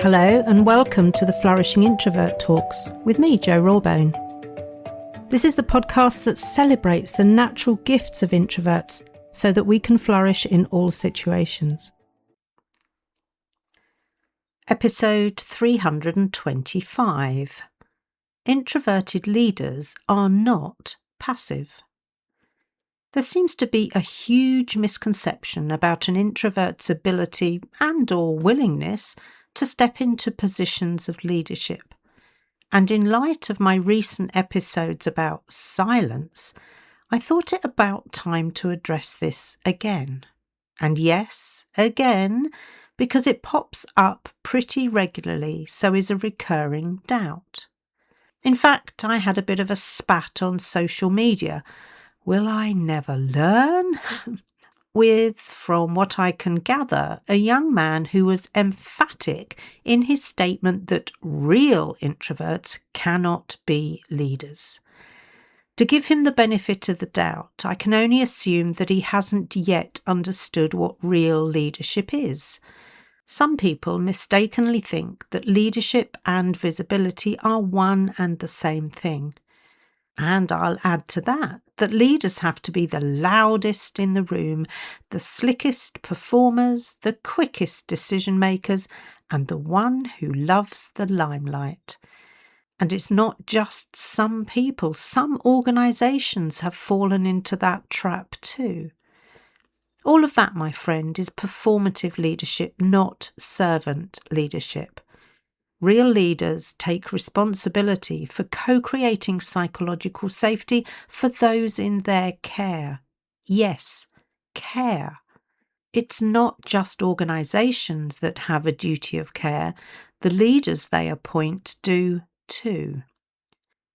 Hello and welcome to the Flourishing Introvert Talks with me, Jo Rawbone. This is the podcast that celebrates the natural gifts of introverts so that we can flourish in all situations. Episode 325. Introverted leaders are not passive. There seems to be a huge misconception about an introvert's ability and/or willingness to step into positions of leadership. And in light of my recent episodes about silence, I thought it about time to address this again. And yes, again, because it pops up pretty regularly, so is a recurring doubt. In fact, I had a bit of a spat on social media. Will I never learn? With, from what I can gather, a young man who was emphatic in his statement that real introverts cannot be leaders. To give him the benefit of the doubt, I can only assume that he hasn't yet understood what real leadership is. Some people mistakenly think that leadership and visibility are one and the same thing. And I'll add to that leaders have to be the loudest in the room, the slickest performers, the quickest decision makers, and the one who loves the limelight. And it's not just some people, some organisations have fallen into that trap too. All of that, my friend, is performative leadership, not servant leadership. Real leaders take responsibility for co-creating psychological safety for those in their care. Yes, care. It's not just organisations that have a duty of care. The leaders they appoint do too.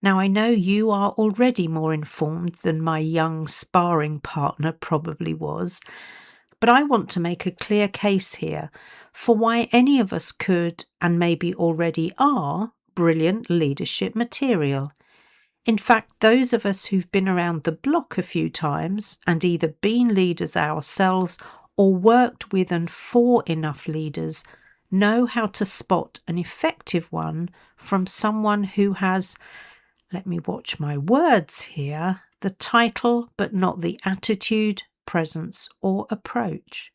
Now, I know you are already more informed than my young sparring partner probably was, but I want to make a clear case here for why any of us could, and maybe already are, brilliant leadership material. In fact, those of us who've been around the block a few times and either been leaders ourselves or worked with and for enough leaders know how to spot an effective one from someone who has, let me watch my words here, the title but not the attitude, presence or approach.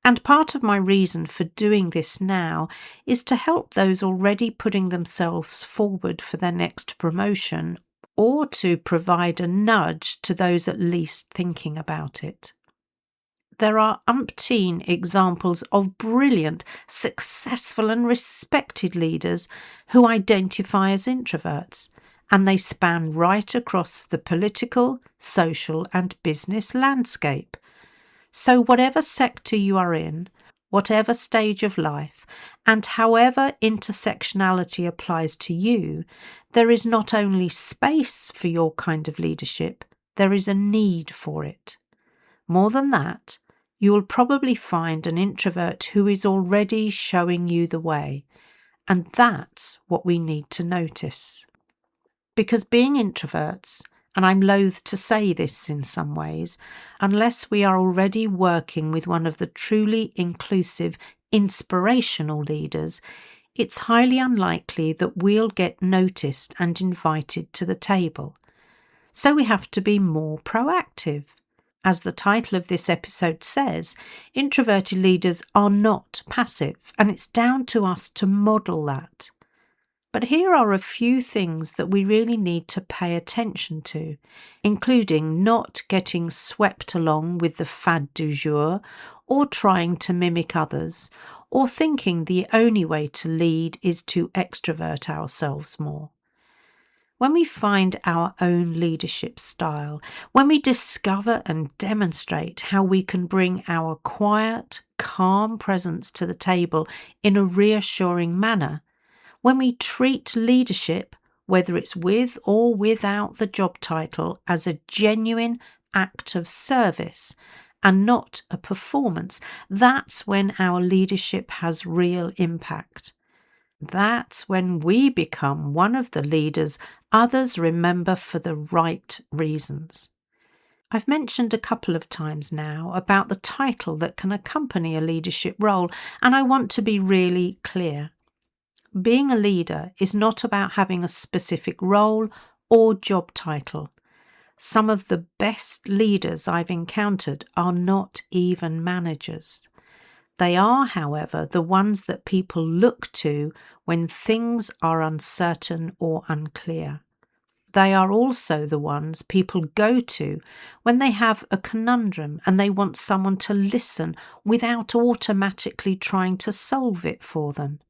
And part of my reason for doing this now is to help those already putting themselves forward for their next promotion, or to provide a nudge to those at least thinking about it. There are umpteen examples of brilliant, successful and respected leaders who identify as introverts, and they span right across the political, social and business landscape. So whatever sector you are in, whatever stage of life, and however intersectionality applies to you, there is not only space for your kind of leadership, there is a need for it. More than that, you will probably find an introvert who is already showing you the way, and that's what we need to notice. Because being introverts, and I'm loath to say this in some ways, unless we are already working with one of the truly inclusive, inspirational leaders, it's highly unlikely that we'll get noticed and invited to the table. So we have to be more proactive. As the title of this episode says, introverted leaders are not passive, and it's down to us to model that. But here are a few things that we really need to pay attention to, including not getting swept along with the fad du jour, or trying to mimic others, or thinking the only way to lead is to extrovert ourselves more. When we find our own leadership style, when we discover and demonstrate how we can bring our quiet, calm presence to the table in a reassuring manner, when we treat leadership, whether it's with or without the job title, as a genuine act of service and not a performance, that's when our leadership has real impact. That's when we become one of the leaders others remember for the right reasons. I've mentioned a couple of times now about the title that can accompany a leadership role, and I want to be really clear. being a leader is not about having a specific role or job title. Some of the best leaders I've encountered are not even managers. They are, however, the ones that people look to when things are uncertain or unclear. They are also the ones people go to when they have a conundrum and they want someone to listen without automatically trying to solve it for them.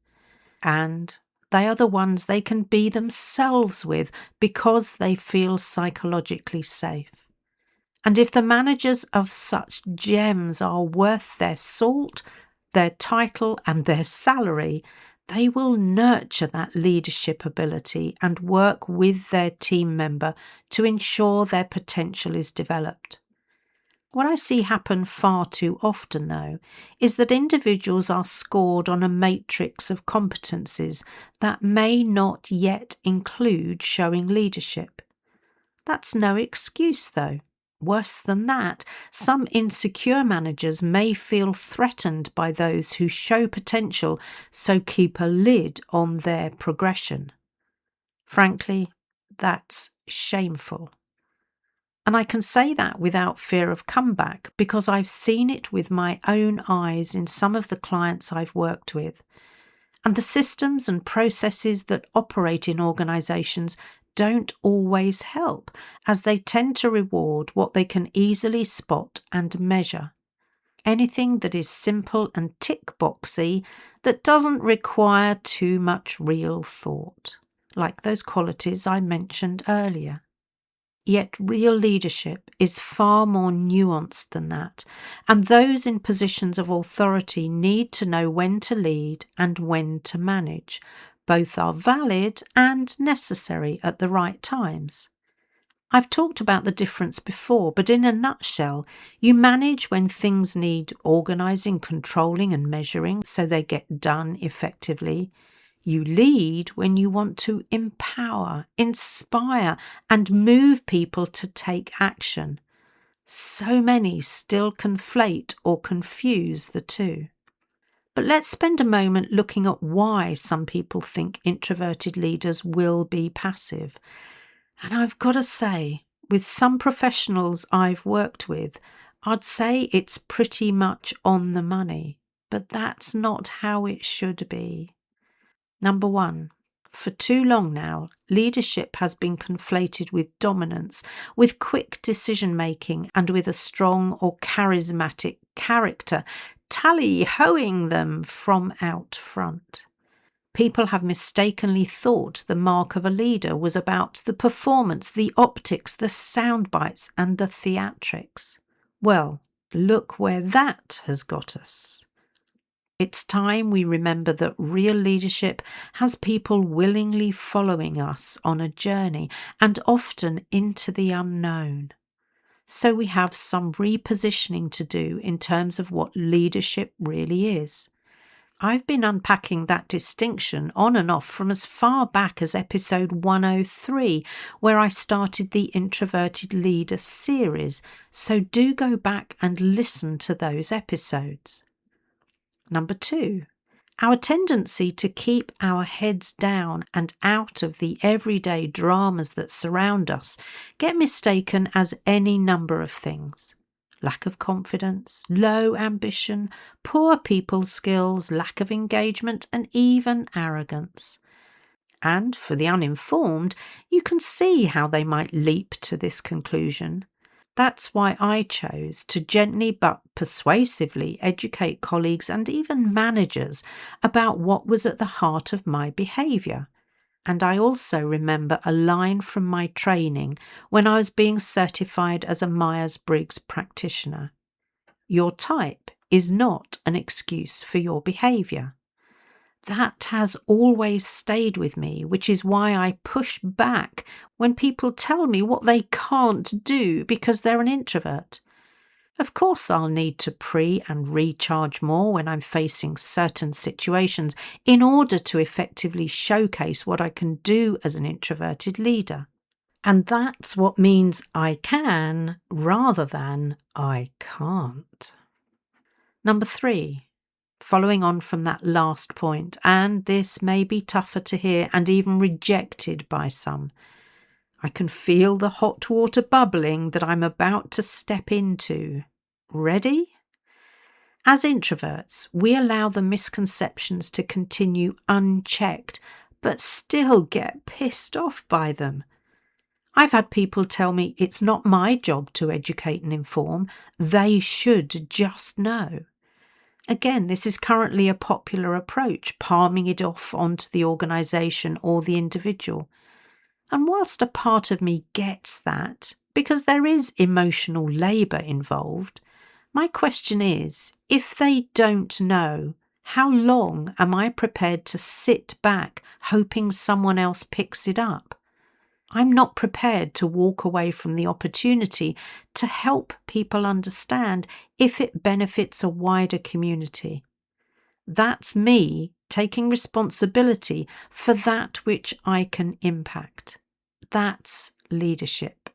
And they are the ones they can be themselves with because they feel psychologically safe. And if the managers of such gems are worth their salt, their title and their salary, they will nurture that leadership ability and work with their team member to ensure their potential is developed. What I see happen far too often, though, is that individuals are scored on a matrix of competencies that may not yet include showing leadership. That's no excuse, though. Worse than that, some insecure managers may feel threatened by those who show potential, so keep a lid on their progression. Frankly, that's shameful. And I can say that without fear of comeback because I've seen it with my own eyes in some of the clients I've worked with. And the systems and processes that operate in organisations don't always help, as they tend to reward what they can easily spot and measure. Anything that is simple and tick-boxy that doesn't require too much real thought, like those qualities I mentioned earlier. Yet real leadership is far more nuanced than that, and those in positions of authority need to know when to lead and when to manage. Both are valid and necessary at the right times. I've talked about the difference before, but in a nutshell, you manage when things need organising, controlling and measuring so they get done effectively. You lead when you want to empower, inspire and move people to take action. So many still conflate or confuse the two. But let's spend a moment looking at why some people think introverted leaders will be passive. And I've got to say, with some professionals I've worked with, I'd say it's pretty much on the money, but that's not how it should be. Number one, for too long now, leadership has been conflated with dominance, with quick decision-making and with a strong or charismatic character, tally-hoing them from out front. People have mistakenly thought the mark of a leader was about the performance, the optics, the sound bites and the theatrics. Well, look where that has got us. It's time we remember that real leadership has people willingly following us on a journey and often into the unknown. So we have some repositioning to do in terms of what leadership really is. I've been unpacking that distinction on and off from as far back as episode 103, where I started the Introverted Leader series, so do go back and listen to those episodes. Number two, our tendency to keep our heads down and out of the everyday dramas that surround us get mistaken as any number of things. Lack of confidence, low ambition, poor people skills, lack of engagement, and even arrogance. And for the uninformed, you can see how they might leap to this conclusion. That's why I chose to gently but persuasively educate colleagues and even managers about what was at the heart of my behaviour. And I also remember a line from my training when I was being certified as a Myers-Briggs practitioner. Your type is not an excuse for your behaviour. That has always stayed with me, which is why I push back when people tell me what they can't do because they're an introvert. Of course, I'll need to and recharge more when I'm facing certain situations in order to effectively showcase what I can do as an introverted leader. And that's what means I can rather than I can't. Number three, following on from that last point, and this may be tougher to hear and even rejected by some. I can feel the hot water bubbling that I'm about to step into. Ready? As introverts, we allow the misconceptions to continue unchecked, but still get pissed off by them. I've had people tell me it's not my job to educate and inform, they should just know. Again, this is currently a popular approach, palming it off onto the organisation or the individual. And whilst a part of me gets that, because there is emotional labour involved, my question is, if they don't know, how long am I prepared to sit back hoping someone else picks it up? I'm not prepared to walk away from the opportunity to help people understand if it benefits a wider community. That's me taking responsibility for that which I can impact. That's leadership.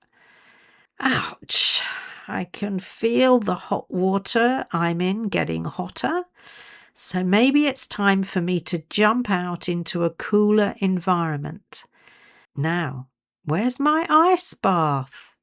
Ouch! I can feel the hot water I'm in getting hotter. So maybe it's time for me to jump out into a cooler environment. Now, where's my ice bath?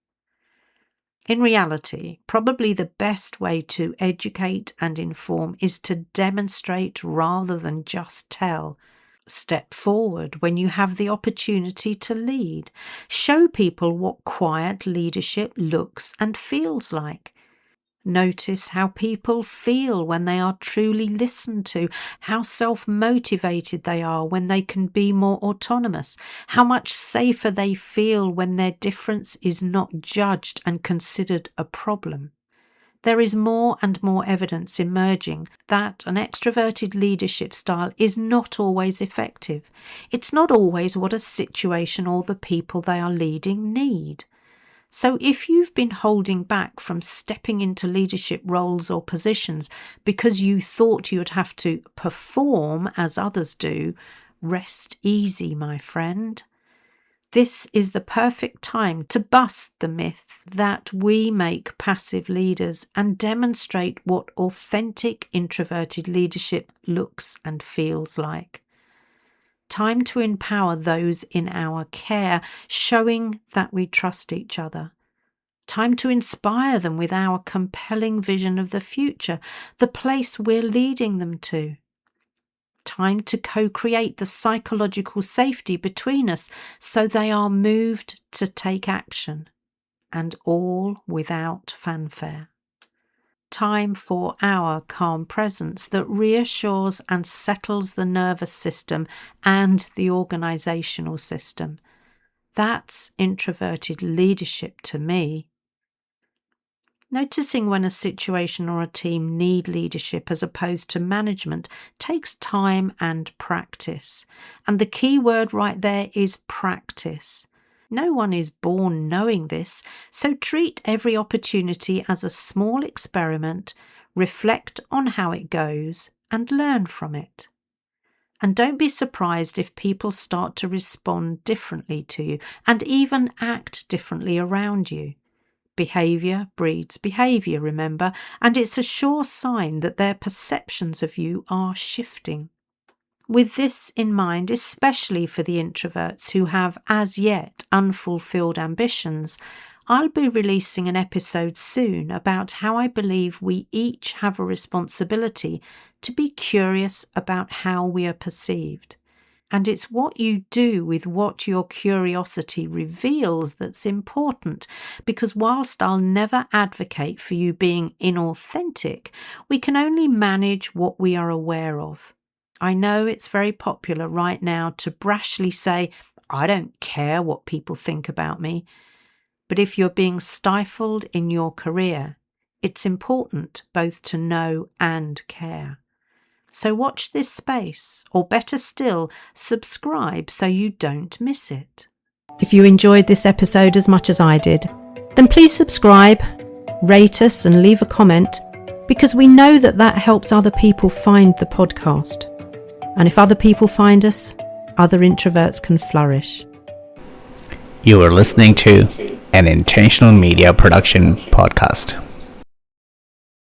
In reality, probably the best way to educate and inform is to demonstrate rather than just tell. Step forward when you have the opportunity to lead. Show people what quiet leadership looks and feels like. Notice how people feel when they are truly listened to, how self-motivated they are when they can be more autonomous, how much safer they feel when their difference is not judged and considered a problem. There is more and more evidence emerging that an extroverted leadership style is not always effective. It's not always what a situation or the people they are leading need. So if you've been holding back from stepping into leadership roles or positions because you thought you'd have to perform as others do, rest easy, my friend. This is the perfect time to bust the myth that we make passive leaders and demonstrate what authentic introverted leadership looks and feels like. Time to empower those in our care, showing that we trust each other. Time to inspire them with our compelling vision of the future, the place we're leading them to. Time to co-create the psychological safety between us so they are moved to take action, and all without fanfare. Time for our calm presence that reassures and settles the nervous system and the organisational system. That's introverted leadership to me. Noticing when a situation or a team need leadership as opposed to management takes time and practice. And the key word right there is practice. No one is born knowing this, so treat every opportunity as a small experiment, reflect on how it goes, and learn from it. And don't be surprised if people start to respond differently to you and even act differently around you. Behaviour breeds behaviour, remember, and it's a sure sign that their perceptions of you are shifting. With this in mind, especially for the introverts who have as yet unfulfilled ambitions, I'll be releasing an episode soon about how I believe we each have a responsibility to be curious about how we are perceived. And it's what you do with what your curiosity reveals that's important, because whilst I'll never advocate for you being inauthentic, we can only manage what we are aware of. I know it's very popular right now to brashly say, I don't care what people think about me. But if you're being stifled in your career, it's important both to know and care. So watch this space, or better still, subscribe so you don't miss it. If you enjoyed this episode as much as I did, then please subscribe, rate us and leave a comment, because we know that helps other people find the podcast. And if other people find us, other introverts can flourish. You are listening to an Intentional Media Production podcast.